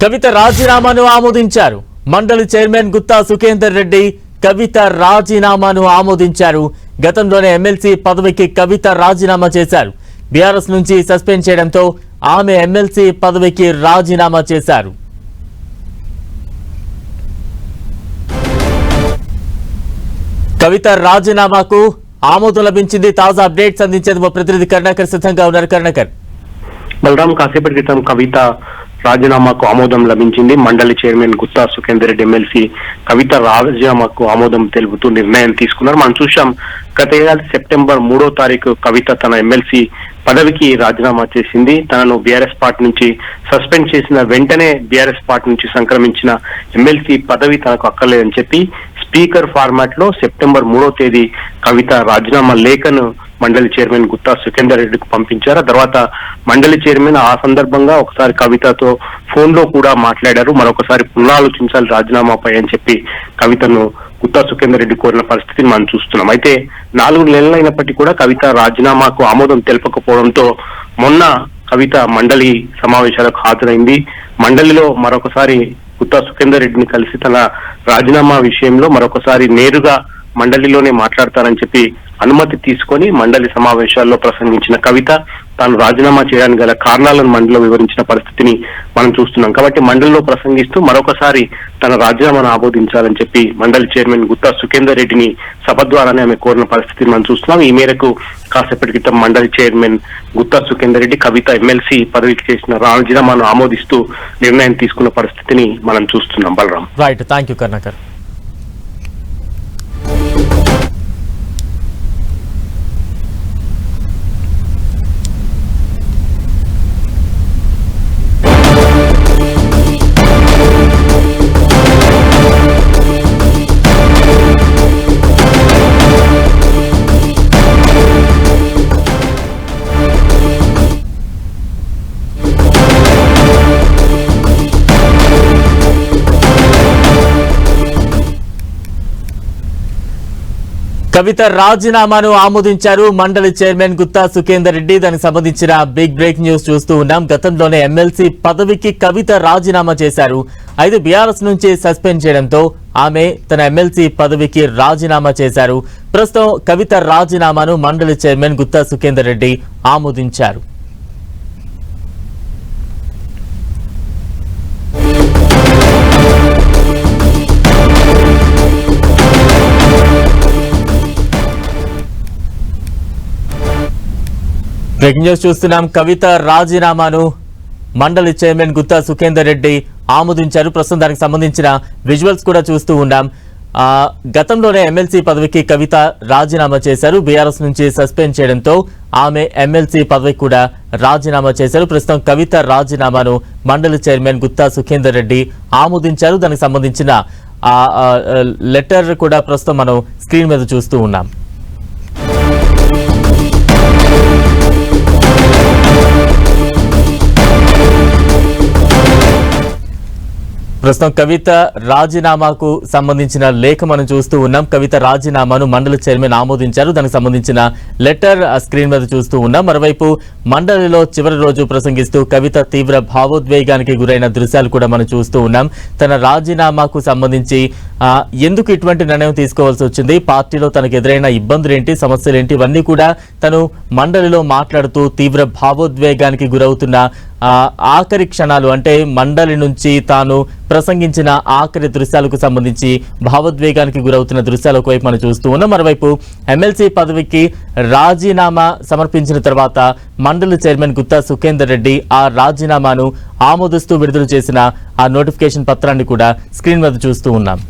కవిత రాజీనామాను ఆమోదించారు. మండలి చైర్మన్ గుత్తా సుఖేందర్ రెడ్డి కవిత రాజీనామాను ఆమోదించారు. గతంలోనే ఎమ్మెల్సీ పదవికి కవిత రాజీనామా చేశారు. బీఆర్ఎస్ నుంచి సస్పెండ్ చేయడంతో ఆమె ఎమ్మెల్సీ పదవికి రాజీనామా చేశారు. కవిత రాజీనామాకు ఆమోదం లభించింది. తాజా అప్డేట్స్ అందించేందుకు ప్రతినిధి కరుణాకర్ సిద్ధంగా ఉన్నారు. కరుణాకర్, బలరాం, కాసేపటి క్రితం కవిత రాజీనామాకు ఆమోదం లభించింది. మండలి చైర్మన్ గుత్తా సుఖేందర్ రెడ్డి ఎమ్మెల్సీ కవిత రాజీనామాకు ఆమోదం తెలుపుతూ నిర్ణయం తీసుకున్నారు. మనం చూసాం, గత ఏడాది సెప్టెంబర్ 3వ తారీఖు కవిత తన ఎమ్మెల్సీ పదవికి రాజీనామా చేసింది. తనను బీఆర్ఎస్ పార్టీ నుంచి సస్పెండ్ చేసిన వెంటనే బీఆర్ఎస్ పార్టీ నుంచి సంక్రమించిన ఎమ్మెల్సీ పదవి తనకు అక్కర్లేదని చెప్పి స్పీకర్ ఫార్మాట్ లో సెప్టెంబర్ 3వ తేదీ కవిత రాజీనామా లేఖను మండలి చైర్మన్ గుత్తా సుఖేందర్ రెడ్డికి పంపించారు. ఆ తర్వాత మండలి చైర్మన్ ఆ సందర్భంగా ఒకసారి కవితతో ఫోన్ లో కూడా మాట్లాడారు. మరొకసారి పునరాలోచించాలి రాజీనామాపై అని చెప్పి కవితను గుత్తా సుఖేందర్ రెడ్డి కోరిన పరిస్థితిని మనం చూస్తున్నాం. అయితే 4 నెలలైనప్పటికీ కూడా కవిత రాజీనామాకు ఆమోదం తెలపకపోవడంతో మొన్న కవిత మండలి సమావేశాలకు హాజరైంది. మండలిలో మరొకసారి గుత్తా సుఖేందర్ రెడ్డిని కలిసి తన రాజీనామా విషయంలో మరొకసారి నేరుగా మండలిలోనే మాట్లాడతారని చెప్పి అనుమతి తీసుకొని మండలి సమావేశాల్లో ప్రసంగించిన కవిత తాను రాజీనామా చేయడానికి గల కారణాలను మండలిలో వివరించిన పరిస్థితిని మనం చూస్తున్నాం. కాబట్టి మండలిలో ప్రసంగిస్తూ మరొకసారి తన రాజీనామాను ఆమోదించాలని చెప్పి మండలి చైర్మన్ గుత్తా సుఖేందర్ రెడ్డిని సభ ద్వారానే ఆమె కోరిన పరిస్థితిని మనం చూస్తున్నాం. ఈ మేరకు కాసేపటి క్రితం మండలి చైర్మన్ గుత్తా సుఖేందర్ రెడ్డి కవిత ఎమ్మెల్సీ పదవికి చేసిన రాజీనామాను ఆమోదిస్తూ నిర్ణయం తీసుకున్న పరిస్థితిని మనం చూస్తున్నాం. Balaram, right, thank you Karunakar. Kavitha రాజీనామాను ఆమోదించారు మండలి చైర్మన్ గుత్తా సుఖేందర్ రెడ్డి. దానికి సంబంధించిన బిగ్ బ్రేక్ న్యూస్ చూస్తూ ఉన్నాం. గతంలోనే ఎమ్మెల్సీ పదవికి కవిత రాజీనామా చేశారు. అయితే బీఆర్ఎస్ నుంచి సస్పెండ్ చేయడంతో ఆమె తన ఎమ్మెల్సీ పదవికి రాజీనామా చేశారు. ప్రస్తుతం కవిత రాజీనామాను మండలి చైర్మన్ గుత్తా సుఖేందర్ రెడ్డి ఆమోదించారు. బ్రేకింగ్ న్యూస్ చూస్తున్నాం. కవిత రాజీనామాను మండలి చైర్మన్ గుత్తా సుఖేందర్ రెడ్డి ఆమోదించారు. ప్రస్తుతం దానికి సంబంధించిన విజువల్స్ కూడా చూస్తూ ఉన్నాం. గతంలోనే ఎమ్మెల్సీ పదవికి కవిత రాజీనామా చేశారు. బీఆర్ఎస్ నుంచి సస్పెండ్ చేయడంతో ఆమె ఎమ్మెల్సీ పదవికి కూడా రాజీనామా చేశారు. ప్రస్తుతం కవిత రాజీనామాను మండలి చైర్మన్ గుత్తా సుఖేందర్ రెడ్డి ఆమోదించారు. దానికి సంబంధించిన లెటర్ కూడా ప్రస్తుతం మనం స్క్రీన్ మీద చూస్తూ ఉన్నాం. ప్రస్తుతం కవిత రాజీనామాకు సంబంధించిన లేఖ మనం చూస్తూ ఉన్నాం. కవిత రాజీనామాను మండలి చైర్మన్ ఆమోదించారు. దానికి సంబంధించిన లెటర్ స్క్రీన్ మీద చూస్తూ ఉన్నాం. మరోవైపు మండలిలో చివరి రోజు ప్రసంగిస్తూ కవిత తీవ్ర భావోద్వేగానికి గురైన దృశ్యాలు కూడా మనం చూస్తూ ఉన్నాం. తన రాజీనామాకు సంబంధించి ఎందుకు ఇటువంటి నిర్ణయం తీసుకోవాల్సి వచ్చింది, పార్టీలో తనకు ఎదురైన ఇబ్బందులేంటి, సమస్యలేంటి, ఇవన్నీ కూడా తను మండలిలో మాట్లాడుతూ తీవ్ర భావోద్వేగానికి గురవుతున్న ఆఖరి క్షణాలు, అంటే మండలి నుంచి తాను ప్రసంగించిన ఆఖరి దృశ్యాలకు సంబంధించి భావోద్వేగానికి గురవుతున్న దృశ్యాలు ఒకవైపు మనం చూస్తూ ఉన్నాం. మరోవైపు ఎమ్మెల్సీ పదవికి రాజీనామా సమర్పించిన తర్వాత మండలి చైర్మన్ గుత్తా సుఖేందర్ రెడ్డి ఆ రాజీనామాను ఆమోదిస్తూ విడుదల చేసిన ఆ నోటిఫికేషన్ పత్రాన్ని కూడా స్క్రీన్ మీద చూస్తూ ఉన్నాం.